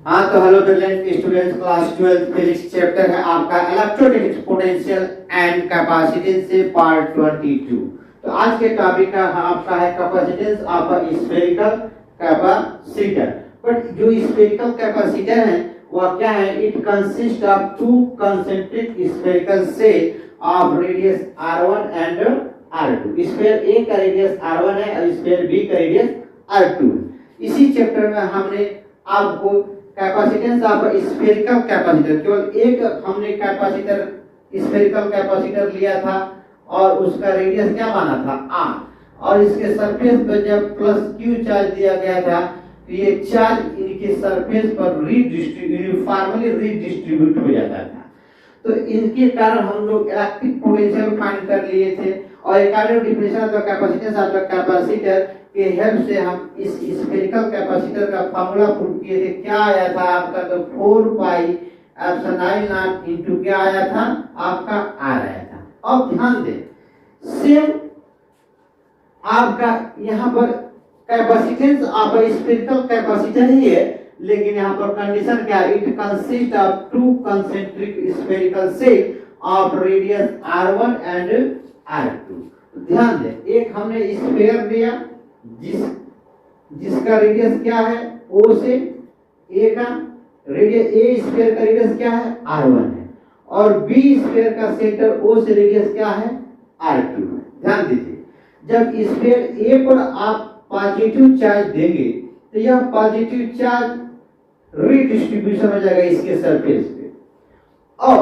हाँ तो hello students, class 12 physics chapter है आपका इलेक्ट्रोस्टैटिक पोटेंशियल एंड कैपेसिटेंस से पार्ट 22। तो आज के टॉपिक का आपका है capacitance of a spherical capacitor. But जो स्फेरिकल कैपेसिटर है वह क्या है? It consist of two concentric spherical shell of radius r1 and r2। Sphere A का रेडियस r1 है और स्फीयर बी का रेडियस r2 है। इसी चैप्टर में हमने आपको कैपेसिटेंस ऑफ स्फेरिकल कैपेसिटर, केवल एक हमने कैपेसिटर स्फेरिकल कैपेसिटर लिया था और उसका रेडियस क्या माना था r, और इसके सरफेस पर जब प्लस q चार्ज दिया गया था तो ये चार्ज इनके सरफेस पर यूनिफॉर्मली रीडिस्ट्रीब्यूट हो जाता था। तो इनके कारण हम लोग इलेक्ट्रिक पोटेंशियल फाइंड कर लिए थे और according to definition of the capacitance of the capacitor के हेल्प से हम इस स्फेरिकल कैपेसिटर का फार्मूला प्रूव किए थे। क्या आया था आपका? तो 4 पाई एप्सिलॉन नॉट इनटू क्या आया था आपका r आया था। अब ध्यान दें, सेम आपका यहाँ पर कैपेसिटेंस ऑफ स्फेरिकल कैपेसिटर ही है, लेकिन यहाँ पर कंडीशन क्या है? It consist of two concentric spherical shell of radius r1 and r2। ध्यान दें, एक हमने स्फीयर लिया जिसका रेडियस क्या है O से A का रेडियस, A स्फीयर का रेडियस क्या है r1 है, और B स्फीयर का सेंटर O से रेडियस क्या है r2 है। ध्यान दीजिए, जब स्फीयर A पर आप पॉजिटिव चार्ज देंगे तो यह पॉजिटिव चार्ज रीडिस्ट्रीब्यूशन हो जाएगा इसके सरफेस पे, और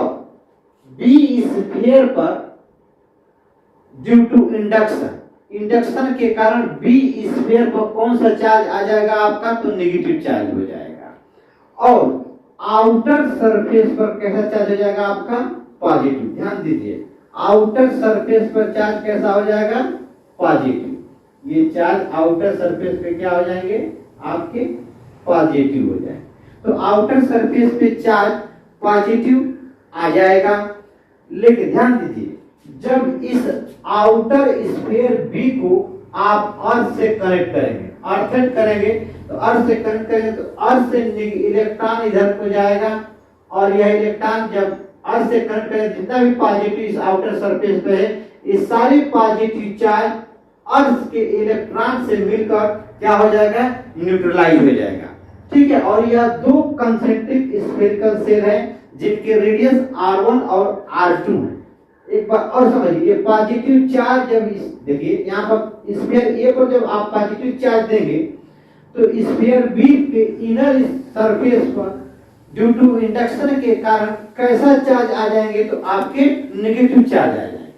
B स्फीयर पर ड्यू टू इंडक्शन के कारण B स्फीयर पर कौन सा चार्ज आ जाएगा आपका? तो नेगेटिव चार्ज हो जाएगा, और आउटर सरफेस पर कैसा चार्ज हो जाएगा आपका? पॉजिटिव। ध्यान दीजिए, आउटर सरफेस पर चार्ज कैसा हो जाएगा? पॉजिटिव। ये चार्ज आउटर सरफेस पे क्या हो जाएंगे? आपके पॉजिटिव हो जाएंगे। तो आउटर सरफेस पे चार्ज पॉजिटिव आ जाएगा, लेकिन ध्यान दीजिए, जब इस आउटर स्फीयर बी को आप अर्थ से कनेक्ट करेंगे, अर्थ करेंगे तो अर्थ से कनेक्ट करेंगे तो अर्थ से इलेक्ट्रॉन इधर को जाएगा, और यह इलेक्ट्रॉन जब अर्थ से कनेक्ट करेंगे, जितना भी पॉजिटिव इस आउटर सरफेस पे है, ये सारे पॉजिटिव चार्ज अर्थ के इलेक्ट्रॉन से मिलकर क्या हो जाएगा? न्यूट्रलाइज हो जाएगा। ठीक है, और यह दो कंसेंट्रिक स्फेरिकल सेल है जिनके रेडियस r1 और r2 है। एक बार और समझिए, ये पॉजिटिव चार्ज जब देखिए यहाँ पर स्फीयर ए पर जब आप पॉजिटिव चार्ज देंगे तो स्फीयर बी के इनर सरफेस पर ड्यू टू इंडक्शन के कारण कैसा चार्ज आ जाएंगे? तो आपके नेगेटिव चार्ज आ जाएंगे।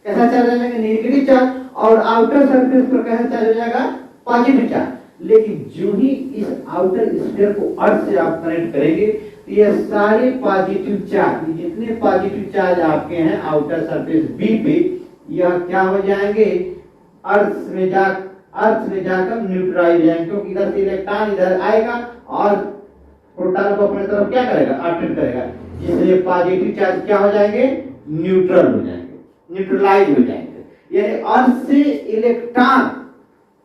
कैसा चार्ज आ जाएंगे? Negative charge. और आउटर सरफेस पर कैसा चार्ज हो जाएगा? Positive charge. लेकिन जो ही इस आउटर स्फीयर को अर्थ से आप कनेक्ट करेंगे तो ये सारे पॉजिटिव चार्ज, जितने पॉजिटिव चार्ज आपके हैं आउटर सरफेस बी पे, यह क्या हो जाएंगे? अर्थ में जाकर न्यूट्रलाइज हो जाएंगे, क्योंकि इधर से इलेक्ट्रॉन इधर आएगा और प्रोटॉन को अपने तरफ क्या करेगा? अट्रैक्ट करेगा, जिससे पॉजिटिव चार्ज क्या हो जाएंगे? न्यूट्रल हो जाएंगे, न्यूट्रलाइज हो जाएंगे। यानी अर्थ से इलेक्ट्रॉन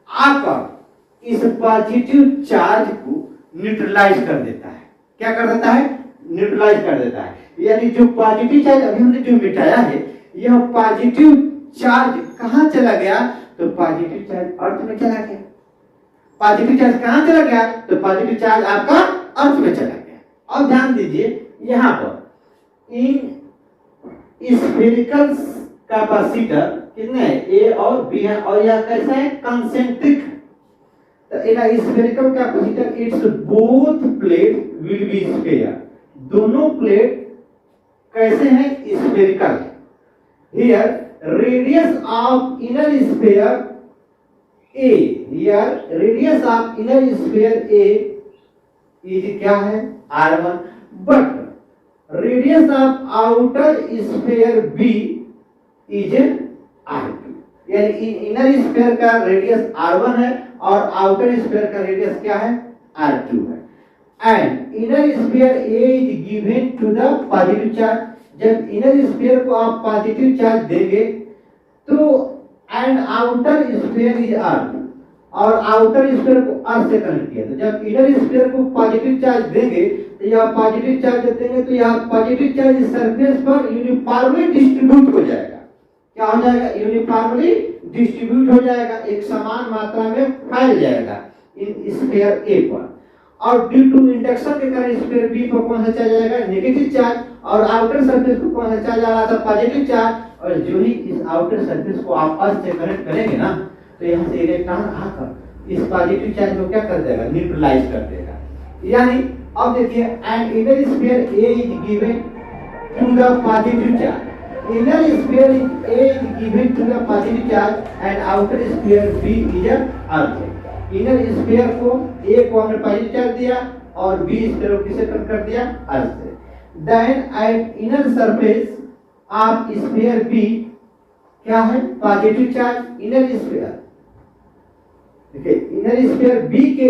आकर इस पॉजिटिव चार्ज को न्यूट्रलाइज कर देता है। क्या कर देता है? न्यूट्रलाइज कर देता है। यानी जो पॉजिटिव चार्ज अभी हमने जो मिटाया है, यह पॉजिटिव चार्ज कहां चला गया? तो पॉजिटिव चार्ज अर्थ में चला गया। पॉजिटिव चार्ज कहां चला गया? तो पॉजिटिव चार्ज आपका अर्थ में चला गया। और ध्यान दीजिए, यहां पर इन स्फेरिकल कैपेसिटर कितने हैं? ए और बी है, और यह कैसा है? कंसेंट्रिक। तो in spherical capacitor it's both plate will be sphere. दोनों प्लेट कैसे हैं? Spherical. Here radius of inner sphere A, here radius of inner sphere A is क्या है? r1, but radius of outer sphere B is r2। यानी inner sphere का radius r1 है और outer sphere का रेडियस क्या है? r2 है। And inner sphere A is given to the positive charge. जब इनर स्फीयर को आप पॉजिटिव चार्ज देंगे तो and outer sphere is r2, और आउटर स्फीयर को अर्थ से कनेक्ट किया। तो जब इनर स्फीयर को पॉजिटिव चार्ज देंगे तो यह पॉजिटिव चार्ज देंगे तो यह पॉजिटिव चार्ज सरफेस पर यूनिफॉर्मली डिस्ट्रीब्यूट हो जाएगा। क्या हो जाएगा? यूनिफॉर्मली डिस्ट्रीब्यूट हो जाएगा, एक समान मात्रा में फैल जाएगा इन स्फीयर ए पर। और ड्यू टू इंडक्शन के कारण स्फीयर बी पर कौन सा चार्ज आएगा? Negative charge. और आउटर सरफेस को कौन सा चार्ज आ रहा था? Positive charge. और जो ही इस आउटर सरफेस को आप अर्थ से कनेक्ट करेंगे ना तो यहाँ से इलेक्ट्रॉन आकर इस पॉजिटिव चार्ज को क्या कर देगा? न्यूट्रलाइज कर देगा। यानी अब देखिए, and inner sphere A is given to the positive charge. Inner sphere A is given to the positive charge and outer sphere B is earth. Inner sphere को ए को हमने पॉजिटिव चार्ज दिया और बी स्फीयर को किसे कर दिया? Earth से। Then at inner surface of sphere B क्या है? Positive charge. इनर स्फीयर देखिए, इनर स्फीयर बी के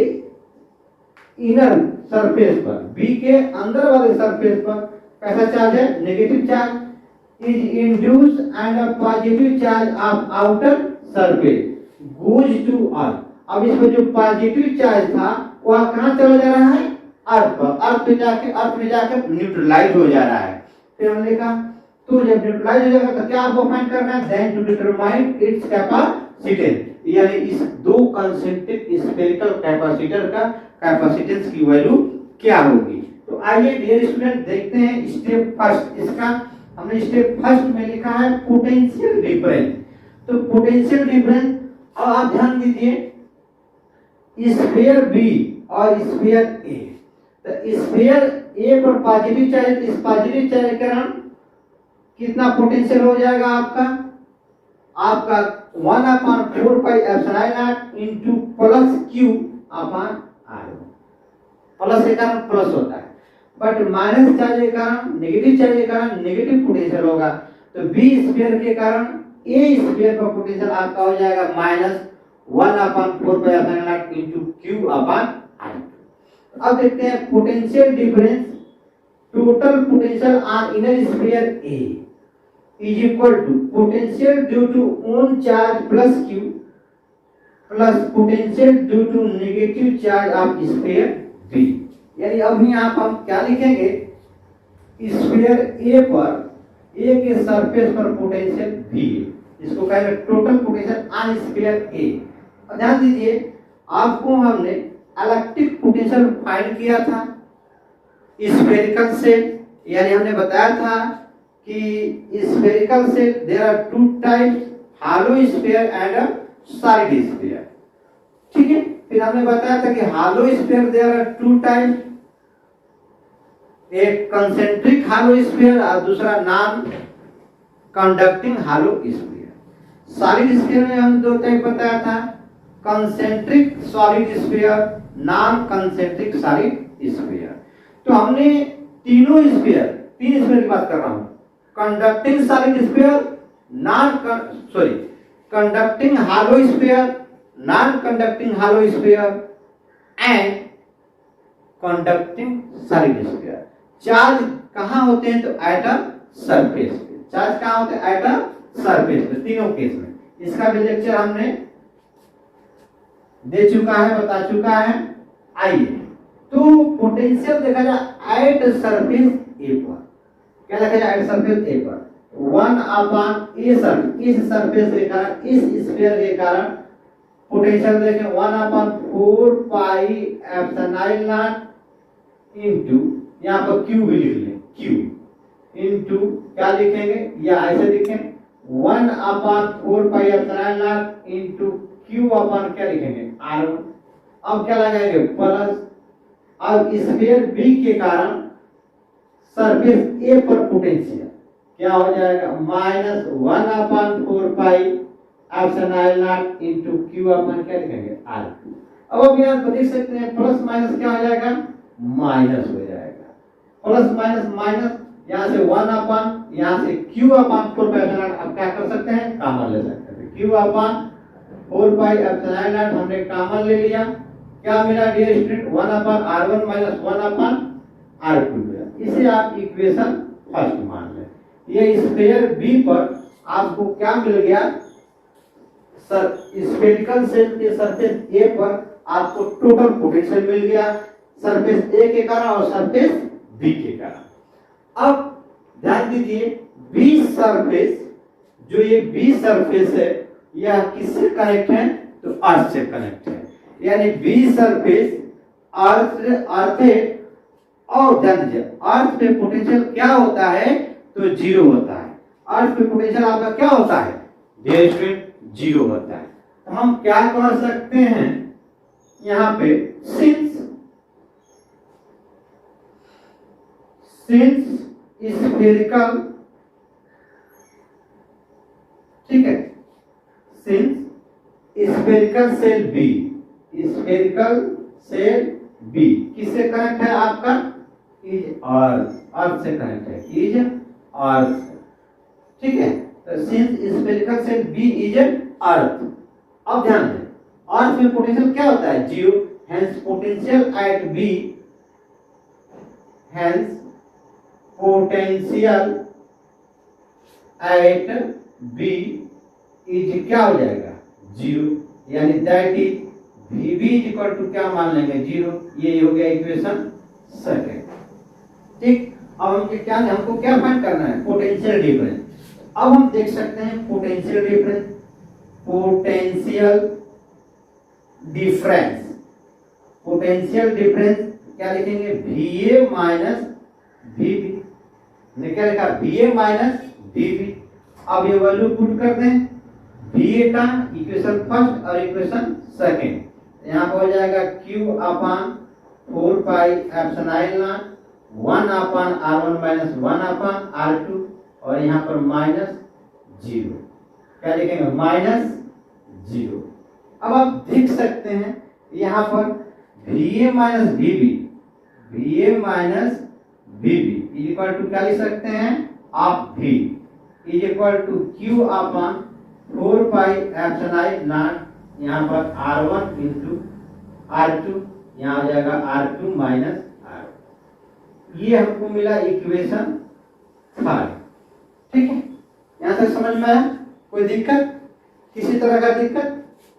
इनर सरफेस पर, बी के अंदर वाले सरफेस पर कैसा चार्ज है? Negative charge is induce and a positive charge of outer surface goes to earth. अब इसमें जो पॉजिटिव चार्ज था वह कहां चला जा रहा है? अर्थ पर। अर्थ में जाकर न्यूट्रलाइज हो जा रहा है। फिर हमने कहा तो जब न्यूट्रलाइज हो जाएगा तो क्या आपको फाइंड करना है? Then to determine its capacitance, यानी इस दो कंसेंट्रिक स्फेरिकल कैपेसिटर का कैपेसिटेंस की वैल्यू क्या होगी। तो आइए डियर स्टूडेंट देखते हैं स्टेप फर्स्ट। इसका हमने स्टेप फर्स्ट में लिखा है पोटेंशियल डिफरेंस। तो पोटेंशियल डिफरेंस, और आप ध्यान दीजिए स्फीयर बी और स्फीयर ए। तो स्फीयर ए पर पॉजिटिव चार्ज, इस पॉजिटिव चार्ज के कारण कितना पोटेंशियल हो जाएगा आपका 1/4 pi epsilon naught into plus Q upon R. Plus के कारण प्लस होता है, बट माइनस चार्ज के कारण, नेगेटिव चार्ज के कारण नेगेटिव पोटेंशियल होगा। तो बी स्फीयर के कारण ए स्फीयर का पोटेंशियल आपका हो जाएगा -1/4 pi epsilon naught into Q upon R. अब देखते हैं potential difference. Total potential on inner sphere A is equal to potential due to own charge plus q plus potential due to negative charge of sphere b। यानी अभी यहाँ हम क्या लिखेंगे? Sphere A पर, ए के सरफेस पर पोटेंशियल v, इसको कहेंगे टोटल पोटेंशियल ऑन स्फीयर ए। ध्यान दीजिए, आपको हमने इलेक्ट्रिक पोटेंशियल फाइंड किया था स्फेरिकल से, यानी हमने बताया था कि स्फेरिकल से there are two types, hollow sphere and a solid sphere. ठीक है, फिर हमने बताया था कि hollow sphere there are two types, एक कंसेंट्रिक हालो स्फीयर और दूसरा non conducting hollow sphere. Solid sphere में हम दो टाइप बताया था, concentric solid sphere, non concentric solid sphere. तो हमने तीन स्फीयर की बात कर रहा हूं, conducting solid sphere, conducting hollow sphere, non conducting hollow sphere and conducting solid sphere. Charge कहां होते हैं? तो एटम सरफेस पे। चार्ज कहां होते हैं? एटम सरफेस पे, तीनों केस में। इसका भी लेक्चर हमने दे चुका है, बता चुका है। आइए तो पोटेंशियल देखा जाए एट सरफेस ए पर, क्या लिखा जाए? एट सरफेस ए पर 1/a सर, इस सरफेस के कारण, इस स्फीयर के कारण पोटेंशियल देखें 1/4 पाई एप्सिलॉन नॉट इनटू, यहां पर q भी लिख लें, q इनटू क्या लिखेंगे या ऐसे लिखें 1/4 pi epsilon naught into q upon क्या लिखेंगे? r1। अब क्या लगाएंगे? प्लस। अब स्फीयर बी के कारण सरफेस ए पर पोटेंशियल क्या हो जाएगा? -1/4 pi epsilon naught into Q upon क्या लिखेंगे? r2। अब यहां पर देख सकते हैं प्लस माइनस क्या हो जाएगा? माइनस हो जाएगा। प्लस माइनस माइनस, यहां से 1 अपॉन, यहां से q अपॉन 4 पाई एप्सिलॉन। अब क्या कर सकते हैं? कॉमन ले सकते हैं। q upon 4 pi epsilon not हमने कॉमन ले लिया, क्या मिला dear student? 1/r1 minus 1/r2 मिला। इसे आप इक्वेशन फर्स्ट मान लें। ये स्फीयर बी पर आपको क्या मिल गया? सर स्फेरिकल सेल के सरफेस ए पर आपको टोटल पोटेंशियल मिल गया सरफेस ए के कारण और सरफेस बी के कारण। अब ध्यान दीजिए बी सरफेस, जो ये बी सरफेस है यह किससे कनेक्ट है? तो अर्थ से कनेक्ट है, यानी बी सरफेस अर्थ है। और ध्यान दीजिए अर्थ पे पोटेंशियल क्या होता है? तो जीरो होता है। अर्थ पे पोटेंशियल आपका क्या होता है? डियर स्टूडेंट जीरो होता है। तो हम क्या कर सकते हैं यहाँ पे, सिंस स्फेरिकल, ठीक है, since spherical shell B, spherical shell B किससे कनेक्ट है? आपका इज अर्थ से कनेक्ट है, इज अर्थ, ठीक है। तो since spherical shell B is earth. अब ध्यान दें अर्थ में पोटेंशियल क्या होता है? Zero. Hence potential at B, hence potential at B is क्या हो जाएगा? जीरो, यानी that is Vb is equal to क्या मान लेंगे? जीरो। ये हो गया इक्वेशन सेकंड, ठीक। अब हमको क्या फाइंड करना है? Potential difference. अब हम देख सकते हैं पोटेंशियल डिफरेंस, पोटेंशियल डिफरेंस क्या लिखेंगे? Va माइनस Vb, ने क्या लिखा? Va minus Vb। अब ये वैल्यू पुट कर दें Va का, इक्वेशन फर्स्ट और इक्वेशन सेकंड। यहाँ पर हो जाएगा Q upon 4 pi epsilon naught 1 upon R1 minus 1 upon R2 और यहाँ पर माइनस जीरो। क्या लिखेंगे? Minus zero. अब आप देख सकते हैं यहाँ पर Va minus Vb, Va minus Vb is equal to क्या लिख सकते हैं आप? V is equal to Q upon 4 pi epsilon not यहाँ पर R1 इंटू R2, यहाँ हो जाएगा R2 माइनस R1। ये हमको मिला इक्वेशन थर्ड, ठीक है। यहाँ तक समझ में आया? कोई दिक्कत? किसी तरह का दिक्कत?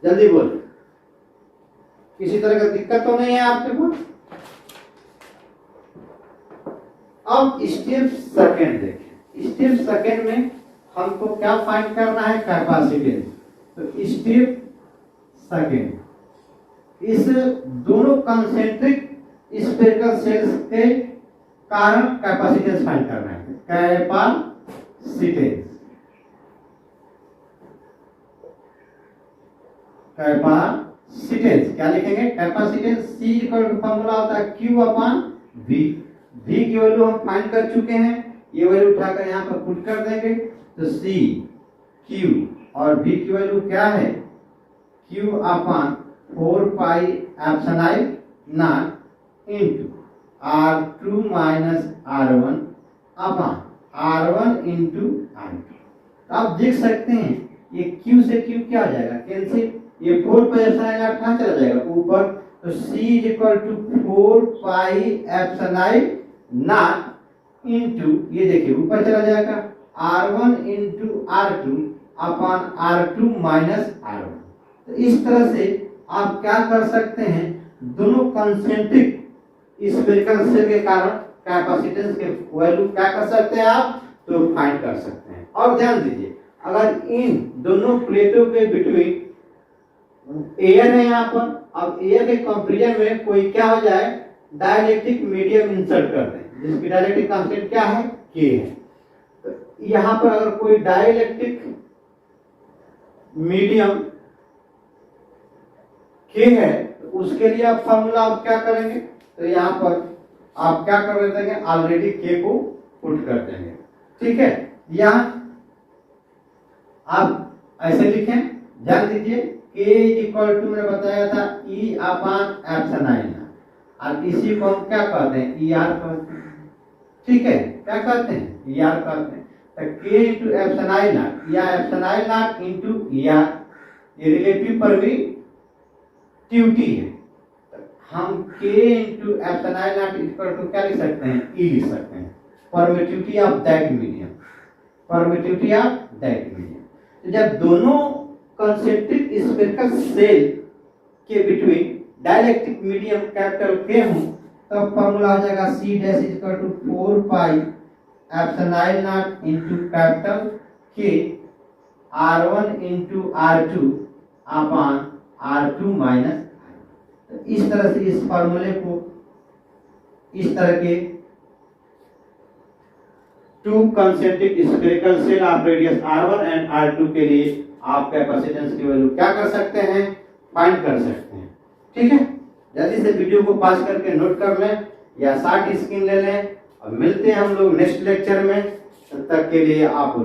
जल्दी बोल, किसी तरह का दिक्कत तो नहीं है आपके पास? अब स्टेप सेकंड देखें। स्टेप सेकंड में हमको क्या फाइंड करना है? कैपेसिटेंस। तो स्टेप सेकंड, इस दोनों कंसेंट्रिक स्फेरिकल सेल्स के कारण कैपेसिटेंस फाइंड करना है। कैपेसिटेंस, कैपेसिटेंस क्या लिखेंगे? Capacitance C equal to formula होता है Q अपान V। V की वैल्यू हम फाइंड कर चुके हैं, ये वैल्यू उठाकर यहाँ पर पुट कर देंगे। तो C, Q और V की वैल्यू क्या है? Q upon 4 pi epsilon naught into R2 minus R1 अपान R1 इंटू R2। आप देख सकते हैं ये Q से Q क्या आ जाएगा? कैंसिल। ये 4 पाई एप्सिलॉन नॉट कहाँ चला जाएगा? ऊपर। तो C is equal to 4 pi epsilon naught into, ये देखिए ऊपर चला जाएगा R1 इंटू R2 अपान R2 माइनस R1। तो इस तरह से आप क्या कर सकते हैं? दोनों कंसेंट्रिक स्फेरिकल सेल के कारण कैपेसिटेंस के वैल्यू क्या कर सकते हैं आप? तो फाइंड कर सकते हैं। और ध्यान दीजिए अगर इन दोनों प्लेटों के बिटवीन एयर है यहाँ पर, अब एयर के कंपैरिजन में कोई क्या हो जाए? डाइलेक्ट्रिक मीडियम इंसर्ट कर दें जिसकी डाइलेक्ट्रिक कांस्टेंट क्या है? K है। तो यहाँ पर अगर कोई डाइलेक्ट्रिक मीडियम K है तो उसके लिए आप फॉर्मूला आप क्या करेंगे? तो यहाँ पर आप क्या कर देंगे? ऑलरेडी K को पुट कर देंगे, ठीक है। यहाँ आप ऐसे लिखें, ध्यान दीजिए K इज इक्वल टू मैंने बताया था E अपान एप्सिलॉन, और इसी को हम क्या कहते हैं? ER कहते हैं, ठीक है। क्या कहते हैं? ER कहते हैं। तो K इंटू एप्सिलॉन नॉट या एप्सिलॉन नॉट इंटू ER, ये रिलेटिव परमिटिविटी है। हम K into epsilon naught equal to क्या लिख सकते हैं? E लिख सकते हैं, permittivity of that medium, permittivity of that medium. तो जब दोनों कंसेंट्रिक स्फेरिकल सेल के बिटवीन डाइलेक्ट्रिक मीडियम कैपिटल के हूं, तब फॉर्मूला हो जाएगा C dash equal to 4 pi epsilon naught into capital K R1 into R2 upon R2 minus. तो इस तरह से इस फॉर्मूले को इस तरह के to concentric spherical shell of radius R1 and R2 के लिए आप कैपेसिटेंस की वैल्यू क्या कर सकते हैं, फाइंड कर सकते हैं। ठीक है, जल्दी से वीडियो को पास करके नोट कर लें या शॉर्ट स्क्रीन ले लें और मिलते हैं हम लोग नेक्स्ट लेक्चर में। तब तक के लिए आप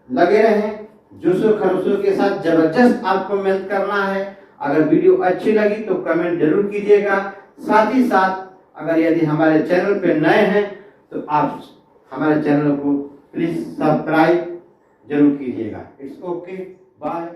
लगे रहें जोशो खरोशो के साथ, जबरदस्त आपको मेहनत करना है। अगर वीडियो अच्छी लगी तो कमेंट जरूर कीजिएगा। साथ ही साथ अगर यदि हमारे चैनल पे नए हैं तो आप हमारे चैनल को प्लीज सब्सक्राइब जरूर कीजिएगा। It's okay, bye.